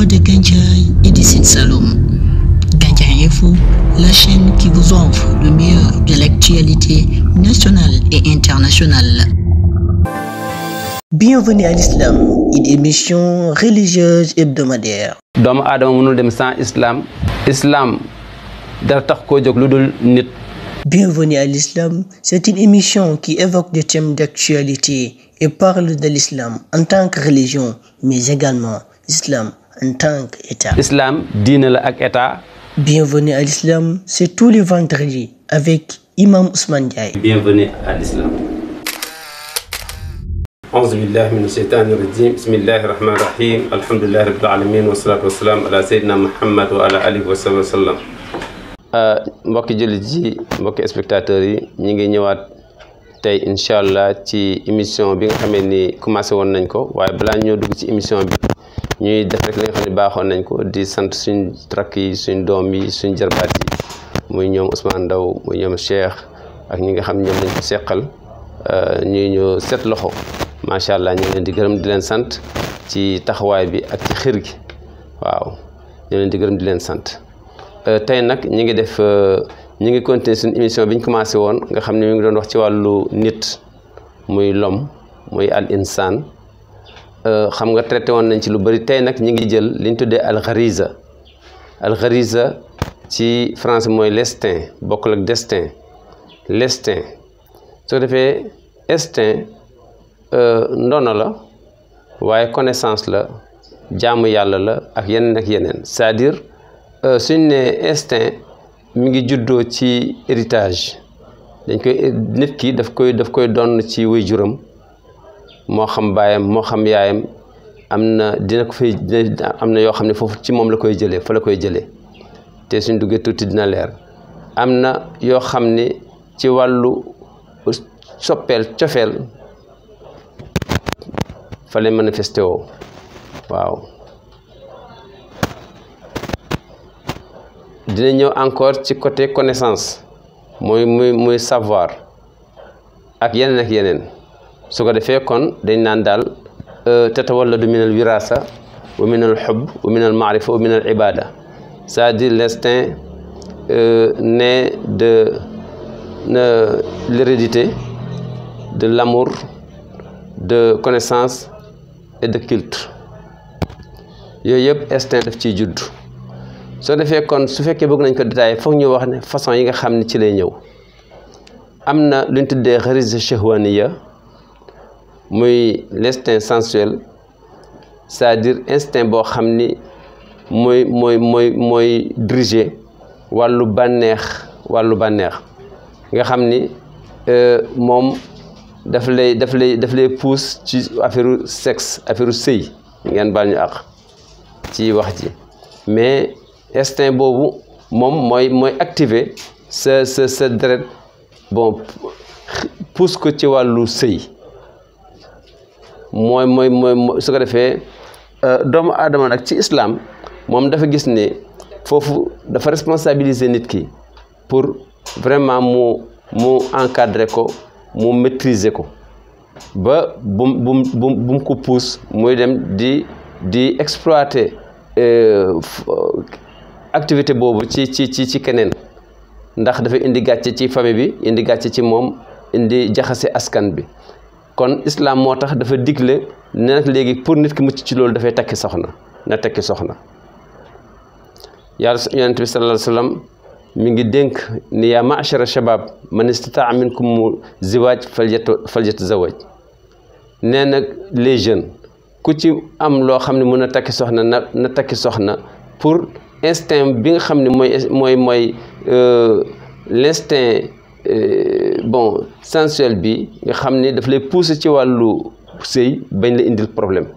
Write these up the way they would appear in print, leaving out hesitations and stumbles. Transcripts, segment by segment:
voix de Gandiaye et du Sine Saloum. Gandiaye Info, la chaîne qui vous offre le meilleur de l'actualité nationale et internationale. Bienvenue à l'islam, une émission religieuse hebdomadaire. doomu aadama mënul dem sans islam. Islam dara tax koo jóg lu dul nit. Bienvenue à l'islam, c'est une émission qui évoque des thèmes d'actualité et parle de l'islam en tant que religion, mais également l'islam en tant qu'État. Islam diine la ak état. Bienvenue à l'islam, c'est tous les vendredis avec Imam Ousmane Ndiaye. Bienvenue à l'islam. A'uuzu billahi mina shaytaani rajiim. Bismillahi rahmaani rahiim. Alhamdulillahi rabbil aalamiin wa salaatu wa salaam ala sayyidina Muhammad wa ala alihi wa sahbihi wa sallam. Mbokki jullit yi, mbokki spectateurs yi, ñi ngi ñëwaat tey incha allah ci émission bi nga xamee ni commencé woon nañ ko, waaye balaa ñoo dugg ci émission bi ñuy def rek li nga xam ne baaxoon nañ ko di sant suñ rakk yi, suñ doom yi, suñ jarbaat yi, muy ñoom Ousmane Ndaw, muy ñoom Cheikh ak ñi nga xam ñoom lañ ko seqal ñuy ñu set loxo. macha allah ñu ngi leen di gërëm di leen sant ci taxawaay bi ak ci xir gi waaw ñu leen di gërëm di leen sant tey nag ñi ngi def ñi ngi continuer suñu émission bi ñu commencé woon nga xam ne mi ngi doon wax ci wàllu nit muy l'homme muy al insaan xam nga traité woon nañ ci lu bëri. tey nag ñi ngi jël li ñu tuddee al ghariza ci français mooy l'instinct bokkul ak destin. l'instinct soo defee instinct ndono la waaye connaissance la jaamu yàlla la ak yeneen c'est-à-dire suñ ne instinct mi ngi juddoo ci héritage. dañ koy nit ki daf koy donn ci waajuram moo xam baayam moo xam yaayam am na am na yoo xam ne foofu ci moom la koy jëlee fa la koy jëlee te suñ duggee tuuti dina leer. am na yoo xam ne ci wàllu cofeel fa lay manifesté woo waaw. dina ñëw encore ci côté connaissance muy savoir ak yeneen su ko defee kon dañ naan daal tatawalladu min al wirasa wa min al hubb wa min al maarifa wa min al ibada, c'est-à-dire l'instinct naît de l'hérédité, de l'amour, de connaissance et de culte. yooyu yëpp instinct daf ciy judd. soo defee kon su fekkee bëgg nañ ko détaillé foog ñu wax ne façon yi nga xam ne ci lay ñëw. am na lu ñu tuddee ghariza shahwaniya muy l'instinct sensuel, c'est-à-dire instinct boo xam ni mooy diriger wàllu bànneex nga xam ni moom daf lay pousse ci affaire sexe, affaire sëy ngeen baal ñu àq ci wax ji. mais instinct boobu moom mooy activer sa deret pousse ko ci wàllu sëy. mooy su ko defee doomu aadama nag ci islam moom dafa gis ne foofu dafa responsabiliser nit ki pour vraiment mu encadrer ko, mu maîtriser ko ba bum ko pousse muy dem di exploiter activité boobu ci keneen, ndax dafa indi gàcce ci famille bi, indi gàcce ci moom, indi jaxase askan bi. kon islam moo tax dafa digle ne nag léegi pour nit ki mucc ci loolu dafay takki soxna yàlla yonent bi sallallahu alayhi wa sallam mi ngi dénk ni yaa ma'shara shabab man istataa minkum ziwaaj falyatazawaj. nee nag les jeunes ku ci am loo xam ne mën a takki soxna na takki soxna pour instinct bi nga xam ne mooy l'instinct sensuel bi nga xam ne daf lay pousser ci wàllu sëy bañ la indil problème.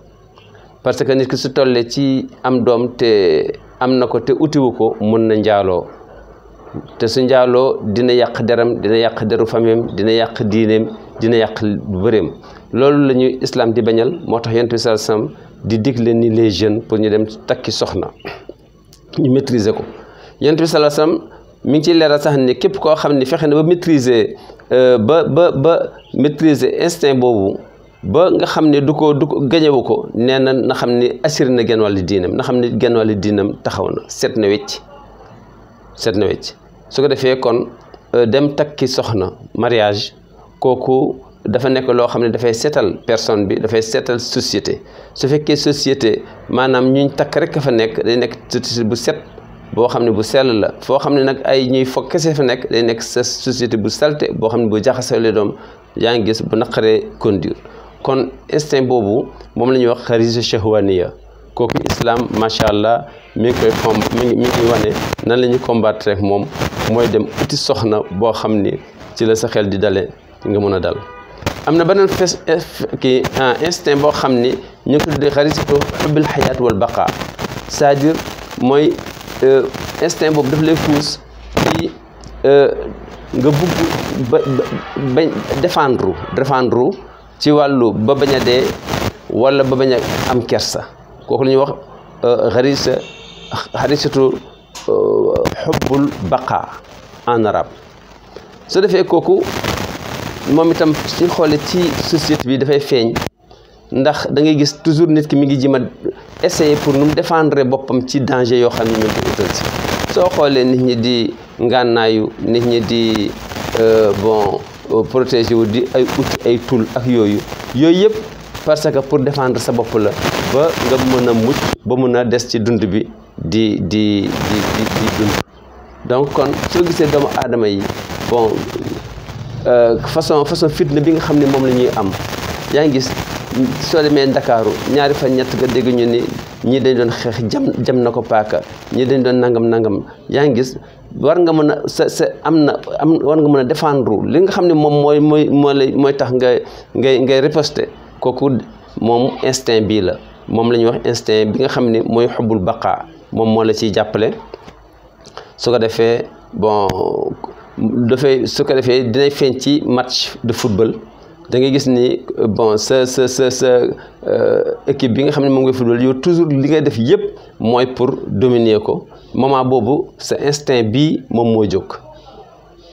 parce que nit ki su tollee ci am doom te am na ko te utiwu ko mën na njaaloo, te su njaaloo dina yàq deram, dina yàq deru famem, dina yàq diineem, dina yàq bëreem. loolu la ñuy islam di bañal. moo tax yonent bi sallallahu alayhi wasallam di digle ni les jeunes pour ñu dem takki soxna ñu maîtriser ko. yonent bi sallallahu alayhi wasallam mi ngi ciy leeral sax ni képp koo xam ne fexe na ba maîtriser ba maîtriser instinct boobu ba nga xam ne du ko gañewu ko nee na xam ne assuré na genn wàllu diinam na xam ne genn wàllu diinam taxaw na set na wecc su ko defee kon dem takki soxna mariage kooku dafa nekk loo xam ne dafay seetal personne bi dafay seetal société su fekkee société maanaam ñuñ takk rek fa nekk day nekk société bu set boo xam ne bu sell la foo xam ne nag ay ñuy fokk kese fa nekk day nekk sa société bu salte boo xam ne bu jaxasale doom yaa ngi gis bu naqaree conduire kon instinct boobu moom la ñuy wax xarisa shahwaniya kooku islam macha allah mi ngi wane nan la ñuy combattre rek moom mooy dem uti soxna boo xam ni ci la sa xel di dale nga mën a dal. am na beneen instinct boo xam ni ñu ngi ko tuddee xarisatu xubbil xayaat wal baqa c'est-à-dire mooy instinct boobu daf lay pousse ci nga bugg ba défendre ci wàllu ba bañ a dee wala ba bañ a am kersa kooku la ñuy wax xarisatu xubbul baqa en arabe su defee kooku moom itam ci xoole ci société bi dafay feeñ ndax da ngay gis toujours nit ki mi ngi jima essayer pour nu mu défendre boppam ci danger yoo xam ne ñu ngi ko utal si soo xoolee nit ñi di ngànnaayu nit ñi di protéger wu di ay uti ay tul ak yooyu yëpp parce que pour défendre sa bopp la ba nga mën a mucc ba mën a des ci dund bi di dund donc kon soo gisee doomu aadama yi façon fitna bi nga xam ne moom la ñuy am yaa ngi gis soo demee Ndakaaru ñaari fan ñett nga dégg ñu ni ñii dañ doon xeex jam na ko paaka ñii dañ doon nangam yaa ngi gis war nga mën a war nga mën a défendre li nga xam ne moom mooy tax ngay riposter kooku moom instinct bii la moom la ñuy wax instinct bi nga xam ne mooy xubbul baqa moom moo la ciy jàppale su ko defee su ko defee dinay feeñ ci match de football da ngay gis ni sa équipe bi nga xam ne moom ngay football yow toujours li ngay def yëpp mooy pour dominer ko moment boobu sa instinct bii moom moo jóg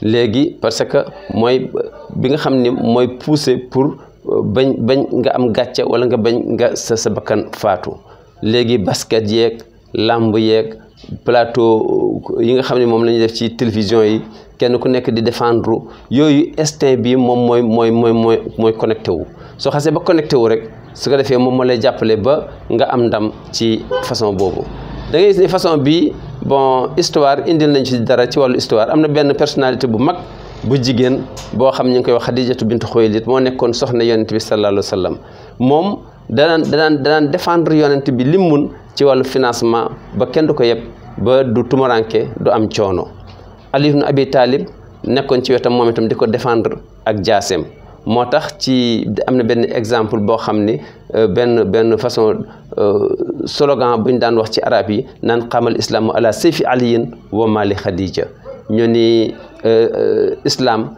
léegi parce que mooy bi nga xam ni mooy pousser pour bañ nga am gàcce wala nga bañ nga sa bakkan faatu léegi basket yeeg lamb yeeg plateau yi nga xam ne moom la ñuy def ci télévision yi kenn ku nekk di défendre yooyu instinct bi moom mooy connecté wu soo xasee ba connecté wu rek su ko defee moom moo lay jàppale ba nga am ndam ci façon boobu da ngay gis ni façon bi histoire indil nañ ci dara ci wàllu histoire am na benn personnalité bu mag bu jigéen boo xam ñu ngi koy wax Xadijatu bintu Xuwaylid moo nekkoon soxna yonent bi sallallahu alayhi wa sallam moom danaan défendre yonent bi lim mun ci wàllu financement ba kenn du ko yeb ba du tumaranke du am coono Ali ibn Abi Talib nekkoon ci wetam moom itam di ko défendre ak jaaseem moo tax ci am na benn exemple boo xam ni benn façon slogan bu ñu daan wax ci arab yi naan qamal islaamu ala sayfi aliyin wa mali Khadija ñu ni islam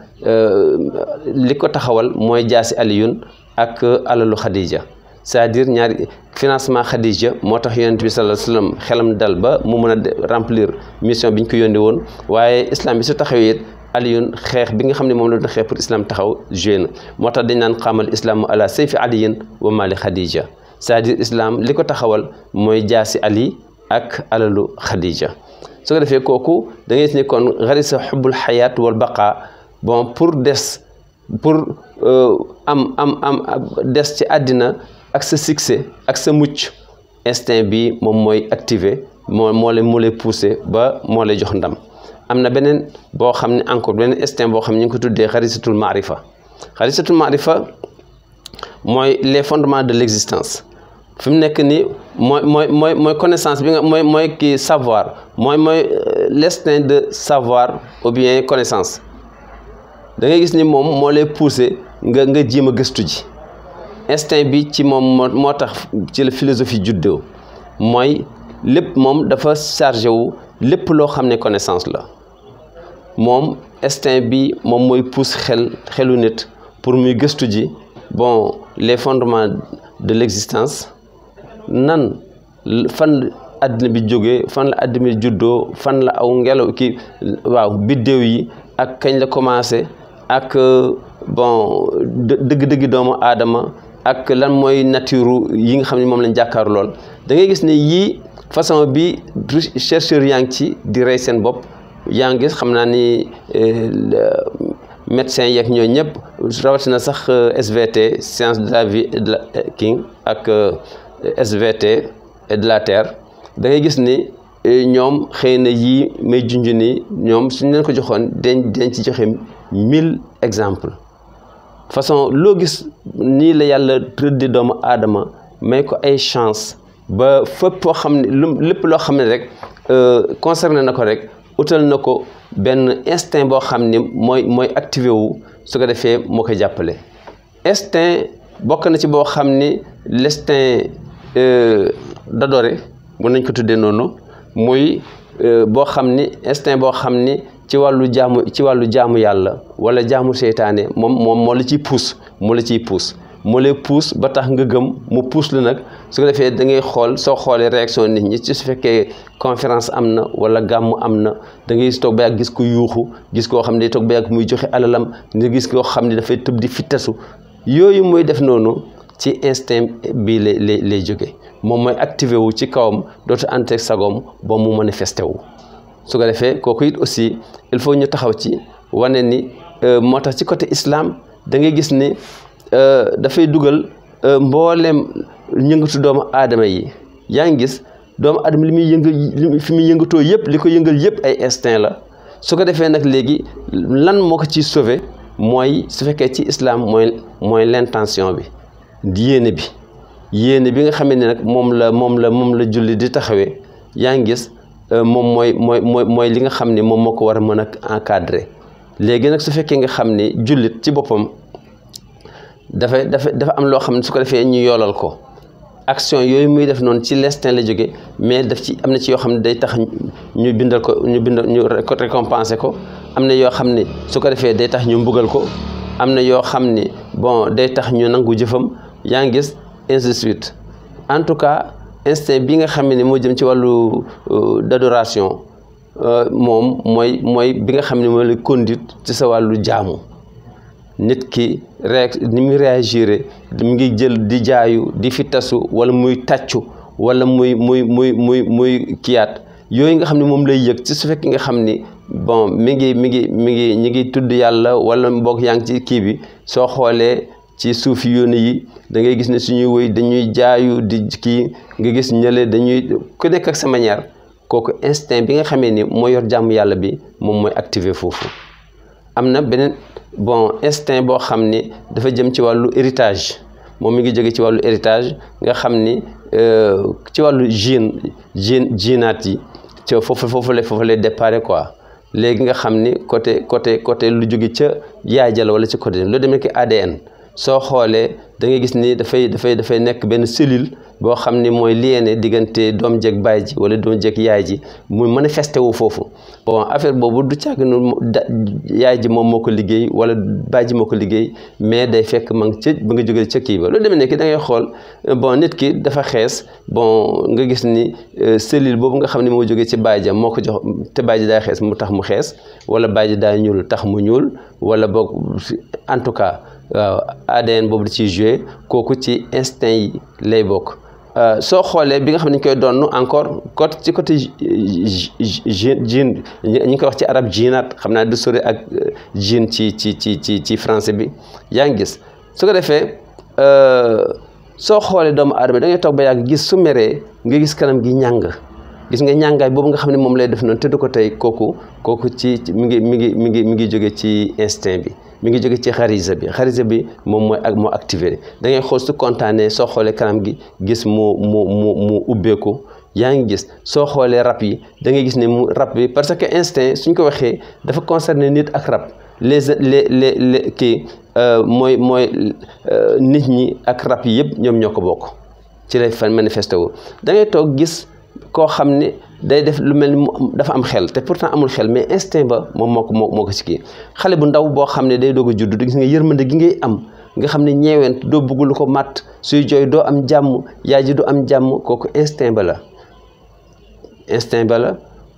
li ko taxawal mooy jaasi aliyun ak alalu Khadija c'est-à-dire ñaari financement Khadija moo tax yonent bi sallallahu alayhi wasallam xelam dal ba mu mën a remplir mission bi ñu ko yónnee woon waaye islam bi su taxawee it aliyun xeex bi nga xam ne moom la doon xeex pour islam taxaw joué na moo tax dañ naan xamal islaamu ala sayfi aliyin wa mali Khadija c'est-à-dire islam li ko taxawal mooy jaasi ali ak alalu Khadija su ko defee kooku da ngay gis ni kon xarisa xubbul xayaat wal baqa pour des ci àddina ak sa succès ak sa mucc instinct bi moom mooy activé moo lay poussé ba moo lay jox ndam am na beneen boo xam ne encore beneen instinct boo xam ne ñu ngi ko tuddee xarisatul maarifa mooy les fondements de l'existence fi mu nekk nii mooy connaissance bi nga mooy kii savoir mooy l'instinct de savoir ou bien connaissance da ngay gis ni moom moo lay poussé nga jéem a gëstu ji instinct bi ci moom moo tax ci la philosophie juddoo mooy lépp moom dafa chargé wu lépp loo xam ne connaissance la moom instinct bi moom mooy pousse xelu nit pour muy gëstu ji les fondements de l'existence nan fan àddina bi jógee fan la àddina bi juddoo fan la aw ngelaw ki biddéew yi ak kañ la commencé ak dëgg-dëgg doomu aadama ak lan mooy nature yi nga xam ne moom lañ jàkkaaru lool da ngay gis ne yii façon bi chercheurs yaa ngi ci di rey seen bopp yaa ngi gis xam naa ni médecins yeeg ñoo ñëpp rawatina sax SVT science de la vie et de la ak SVT et de la terre da ngay gis ni ñoom xëy na yii may junj ni ñoom suñ leen ko joxoon dañ ci joxe 1000 exemples façon loo gis nii la yàlla tëddi doomu aadama may ko ay chance ba fépp foo xam ne lépp loo xam ne rek concerné na ko rek utal na ko benn instinct boo xam ni mooy activé wu su ko defee moo koy jàppale instinct bokk na ci boo xam ni l'instinct d'adoré mën nañ ko tuddee noonu muy boo xam ni instinct boo xam ni ci wàllu jaamu yàlla wala jaamu seytaane moom moo la ciy pousse moo lay pousse ba tax nga gëm mu pousse la nag su ko defee da ngay xool soo xoolee réaction nit ñi ci su fekkee conférence am na wala gàmmu am na da ngay toog ba yàgg gis ko yuuxu gis koo xam ne toog ba yàgg muy joxe alalam nga gis koo xam ne dafay tëb di fittasu yooyu muy def noonu ci instinct bi lay jóge moom mooy activé wu ci kawam dootu ànd ak sagoom ba mu manifesté wu su ko defee kooku it aussi il faut ñu taxaw ci wane ni moo tax ci côté islam da ngay gis ni dafay dugal mbooleem yëngatu doomu aadama yi yaa ngi gis doomu aadama li fi muy yëngatoo yëpp li ko yëngal yëpp ay instinct la su ko defee nag léegi lan moo ko ciy sauvé mooy su fekkee ci islam mooy l'intention bi yéene bi nga xamee ne nag moom la julli di taxawee yaa ngi gis moom mooy li nga xam ne moom moo ko war a mën a encadrer léegi nag su fekkee nga xam ne jullit ci boppam dafa am loo xam ne su ko defee ñu yoolal ko action yooyu muy def noonu ci l'instinct la jóge mais daf ci am na ci yoo xam ne day tax ñu récompenser ko am na yoo xam ne su ko defee day tax ñu mbugal ko am na yoo xam ne bon day tax ñu nangu jëfam yaa ngi gis ainsi de suite en tout cas instinct bi nga xam ne moo jëm ci wàllu d'adoration moom mooy bi nga xam ne mooy la conduite ci sa wàllu jaamu nit ki ni muy réagir mi ngi jël di jaayu di fi tasu wala muy tàccu wala muy kiyaat yooyu nga xam ne moom lay yëg ci su fekk nga xam ni bon mi ngi tudd yàlla wala mbokk yaa ngi ci kii bi soo xoolee ci suufi yoon yi da ngay gis ne suñuy woy dañuy jaayu di kii nga gis ñële dañuy ku nekk ak sa manière kooku instinct bi nga xamee ni moo yor jàmm yàlla bi moom mooy activer foofu am na beneen instinct boo xam ni dafa jëm ci wàllu héritage moom mi ngi jóge ci wàllu héritage nga xam ni ci wàllu génaat yi ca foofu lay déparé quoi léegi nga xam ni côté lu jóge ca yaay jala wala ci côté lu demee ki ADN soo xoolee da ngay gis ni dafay nekk benn cellule boo xam ni mooy liéné diggante doom jeeg baay ji wala doom jeeg yaay ji muy manifesté wu foofu bon affaire boobu du càgg yaay ji moom moo ko liggéey wala baay ji moo ko liggéey mais day fekk ma nga ba nga jógee ca kii ba loolu demee nekk da ngay xool bon nit ki dafa xees bon nga gis ni cellule boobu nga xam ne moo jógee ci baay ja moo ko jox te baay ji daa xees mu tax mu xees wala baay ji daa ñuul tax mu ñuul wala boog en tout cas waaw ADN boobu da ciy joué kooku ci instinct yi lay bokk soo xoolee bi nga xam ne ñu koy donn encore ci côté gène ñu ngi koy wax ci arab génaat xam naa du sori ak gène ci français bi yaa ngi gis su ko defee soo xoolee doomu aadama da ngay toog ba yàgg gis su meree nga gis kanam gi ñàng gis nga ñàngaay boobu nga xam ne moom lay def noonu te du ko tey kooku ci mi ngi jóge ci instinct bi mi ngi jóge ci xarisa bi moom moo activé da ngay xool su kontaanee soo xoolee kanam gi gis mu ubbeeku yaa ngi gis soo xoolee rab yi da ngay gis ne mu rab bi parce que instinct suñ ko waxee dafa concerner nit ak rab les kii mooy nit ñi ak rab yi yëpp ñoom ñoo ko bokk ci lay fan manifesté wu da ngay toog gis koo xam ne day def lu mel ni dafa am xel te pourtant amul xel mais instinct ba moom moo ko ci kii xale bu ndaw boo xam ne day doog a judd gis nga yërmande gi ngay am nga xam ne ñeewent doo bëgg lu ko matt suy jooy doo am jàmm yaay ji du am jàmm kooku instinct ba la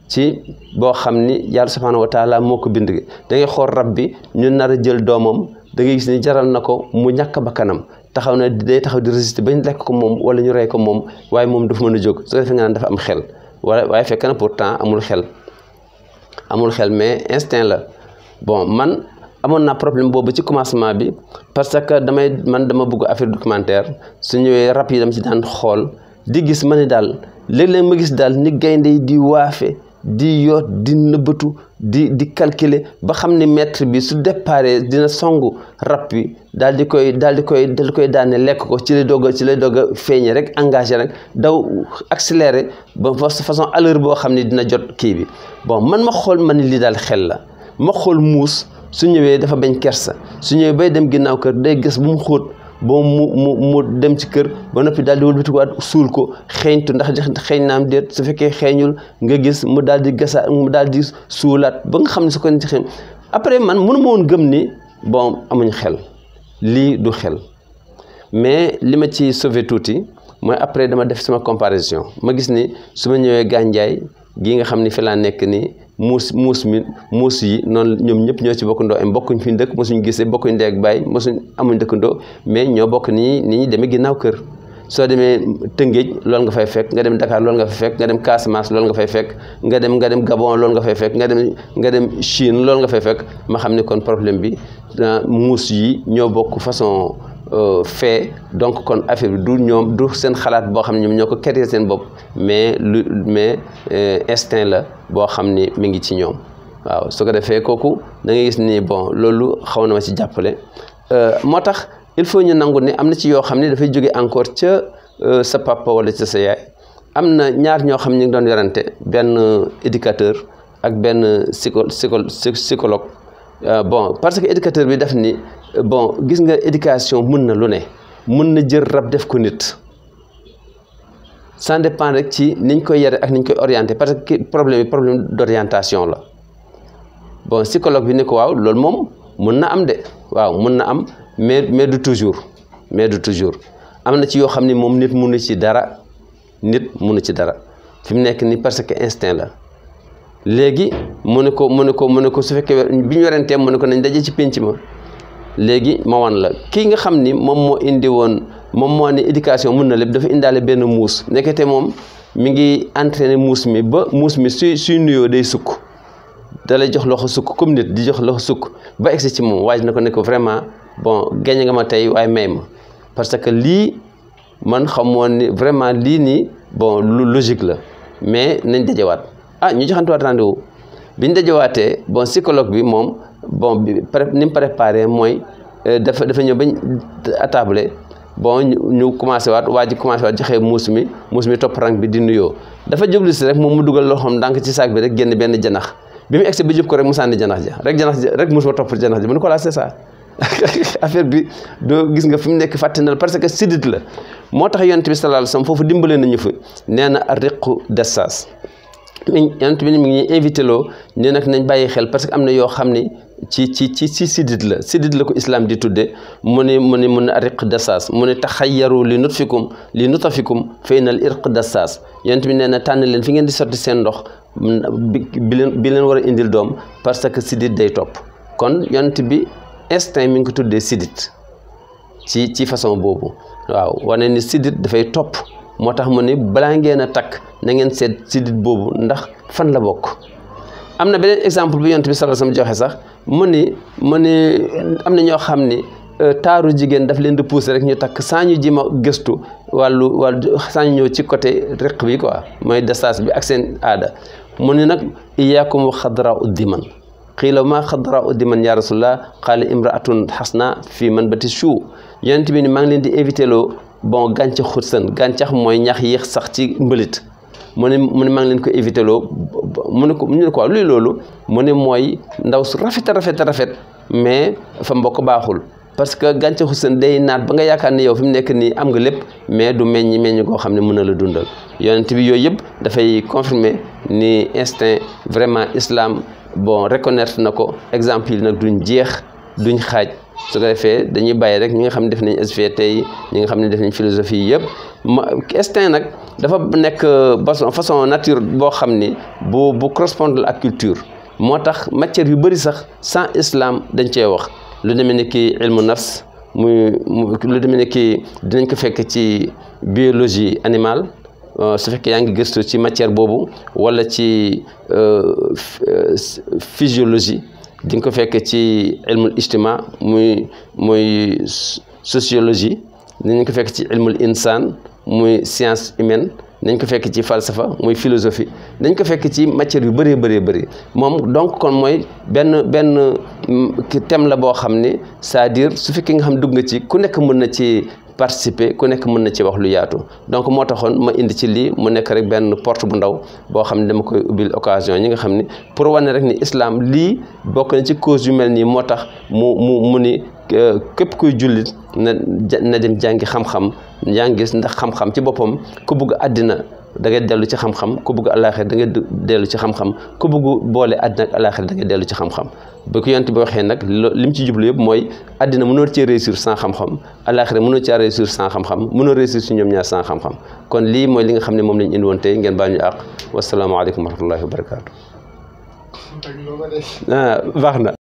ci boo xam ni yàlla subhanahu wa taala moo ko bind da ngay xool rab bi ñu nar a jël doomam da ngay gis ni jaral na ko mu ñàkk bakkanam taxaw na day taxaw di résister bañ lekk ko moom wala ñu rey ko moom waaye moom dafa mën a jóg soo defee nga naan dafa am xel waaye fekk na pourtant amul xel mais instinct la. Bon man amoon naa problème boobu ci commencement bi parce que dama bëgg affaire documentaire su ñëwee rap yi dama ci daan xool di gis ma ne daal léeg-léeg ma gis daal ni gaynde yi di waafe di yoot di nëbbatu di calculer ba xam ni maître bi su déparé dina songu rap bi daal di koy daane lekk ko ci lay doog a feeñe rek engagé rek daw accéléré ba façon à l'heure boo xam ni dina jot kii bi. Bon man ma xool ma ni lii daal xel la ma xool muus su ñëwee dafa bañ kersa su ñëwee bay dem ginnaaw kër day gas bu mu xóot ba mu dem ci kër ba noppi daal di wëlbatikuwaat suul ko xeeñtu ndax xeeñ naam déet su fekkee xeeñul nga gis mu daal di gasaat mu daal di suulaat ba nga xam ne su ko ci xeeñ après man mënu ma woon gëm ni bon amuñ xel lii du xel mais li ma ci sauvé tuuti mooy après dama def sama comparaison ma gis ni su ma ñëwee Gandiaye gii nga xam ni fi laa nekk nii muus yi noonu ñoom ñëpp ñoo ci bokkandoo am bokkuñ fi dëkk mosuñ gisee bokkuñ ndey ak baay mosuñ amuñ dëkkandoo mais ñoo bokk ni ñuy demee ginnaaw kër soo demee Tëngéej loolu nga fay fekk nga dem Dakar loolu nga fay fekk nga dem Casamance loolu nga fay fekk nga dem Gabon loolu nga fay fekk nga dem Chine loolu nga fay fekk ma xam ne kon problème bi muus yi ñoo bokk façon fait donc kon affaire bi du seen xalaat boo xam ne ñoom ñoo ko créer seen bopp mais instinct la boo xam ni mi ngi ci ñoom waaw su ko defee kooku da ngay gis ni bon loolu xaw na ma ci jàppale moo tax il faut ñu nangu ni am na ci yoo xam ne dafay jóge encore ca sa papa wala ca sa yaay am na ñaar ñoo xam ne ñu ngi doon yorante benn éducateur ak benn psychologue bon parce que éducateur bi def ni bon gis nga éducation mën na lu ne mën na jël rab def ko nit ça dépend rek ci niñ koy yare ak niñ koy orienté parce que problème d'orientation la bon psychologue bi ne ko waaw loolu moom mën na am de waaw mën na am mais du toujours am na ci yoo xam ne moom nit mënu ci dara fi mu nekk ni parce que instinct la léegi mu ne ko su fekkee bi ñu werantee mu ne ko nañ daje ci pénc ma léegi ma wan la kii nga xam ni moom moo indi woon moom moo ne éducation mën na lépp dafa indaale benn muus nekkete moom mi ngi entraîné muus mi ba muus mi suy nuyoo day sukk da lay jox loxo sukk comme nit di jox loxo sukk ba egsi ci moom waaj na ko ne ko vraiment bon gañe nga ma tey waaye may ma parce que lii man xamoon ni vraiment lii nii bon lu logique la mais nañ dajewaat ñu joxantuwaat rendez-vous bi ñu dajewaatee bon psychologue bi moom bon ni mu préparé mooy dafa ñëw bañ attablé bon ñu commencé waat waa ji commencé waat joxe muus mi topp rang bi di nuyoo dafa jublu si rek moom mu dugal loxoom ndànk ci saak bi rek génn benn janax bi mu egsi ba jub ko rek mu sànni janax ja rek muus ma topp janax ja mu ne ko laa c'est ça affaire bi doo gis nga fi mu nekk fàtte na parce que sidit la moo tax yonent bi sallallahu alayhi wasallam foofu dimbale nañu fi nee na riqu dassaas yonent bi mi ngi invité loo ne nag nañ bàyyi xel parce que am na yoo xam ni ci sidit la ko islam di tudde mu ne riq dassaas mu ne taxayyaru li nutafikum fa inal irq dassaas yonent bi nee na tànn leen fi ngeen di sotti seen ndox bi leen war a indil doom parce que sidit day topp kon yonent bi instinct mi ngi ko tuddee sidit ci façon boobu waaw wane ni sidit dafay topp moo tax mu ne balaa ngeen a takk na ngeen seet sidit boobu ndax fan la bokk. am na beneen exemple bi yonent bi sallallahu alayhi wasallam joxe sax mu ni am na ñoo xam ni taaru jigéen daf leen di pousser rek ñu takk saa ñu jima gëstu wàllu saa ñu ñëw ci côté riq bi quoi mooy dassaas bi ak seen aada mu ni nag iyaakum wa xadra uddiman qiila ma xadra uddiman ya rasulullah qaala imraatun xasna fii man bati chou yonent bi ni maa ngi leen di invité loo bon gàncax xutsan gàncax mooy ñax yéex sax ci mbalit mu ne maa ngi leen ko éviter loo mu ne ko waaw luy loolu mu ne mooy ndaw su rafet mais fa mbokk baaxul parce que gàncaxu sën day naat ba nga yaakaar ne yow fi mu nekk nii am nga lépp mais du meññ koo xam ne mën na la dundal yonent bi yooyu yëpp dafay confirmer ni instinct vraiment islam bon reconnaître na ko exemple yi nag duñ jeex duñ xaaj su ko defee dañuy bàyyi rek ñi nga xam ne def nañ SVT yi ñi nga xam ne def nañ philosophie yi yëpp instinct nag dafa nekk façon nature boo xam ni bu correspondre ak culture moo tax matière yu bëri sax sans islam dañ cee wax lu demee ni ki ilmu nafs lu demee ne kii dinañ ko fekk ci biologie animale su fekkee yaa ngi gëstu ci matière boobu wala ci physiologie di nga ko fekk ci ilmul ijtima muy sociologie dinañ ko fekk ci ilmul insaan muy science humaine dañ ko fekk ci falsafa muy philosophie dañ ko fekk ci matière yu bëree bëri moom donc kon mooy benn thème la boo xam ni c'est-à-dire su fekkee nga xam dugg nga ci ku nekk mën na ci participer ku nekk mën na ci wax lu yaatu donc moo taxoon ma indi ci lii mu nekk rek benn porte bu ndaw boo xam ne dama koy ubbil occasion ñi nga xam ni pour wane rek ni islam lii bokk na ci cause yu mel nii moo tax mu ni képp kuy jullit na dem jàngi xam-xam yaa ngi gis ndax xam-xam ci boppam ku bëgg àddina da ngay dellu ci xam-xam ku bëgg àllaaxira da ngay dellu ci xam-xam ku bëgg boole àddina ak àllaaxira da ngay dellu ci xam-xam ba ko yonent bi waxee nag li mu ci jublu yëpp mooy àddina mënoo cee réussir sans xam-xam àllaaxira mënoo cee réussir sans xam-xam mënoo réussir si ñoom ñaar sans xam-xam kon lii mooy li nga xam ne moom lañu indi woon tey ngeen baal ñu àq wasalaamaaleykum wa rahmatullahi wa barakaatu. baax na.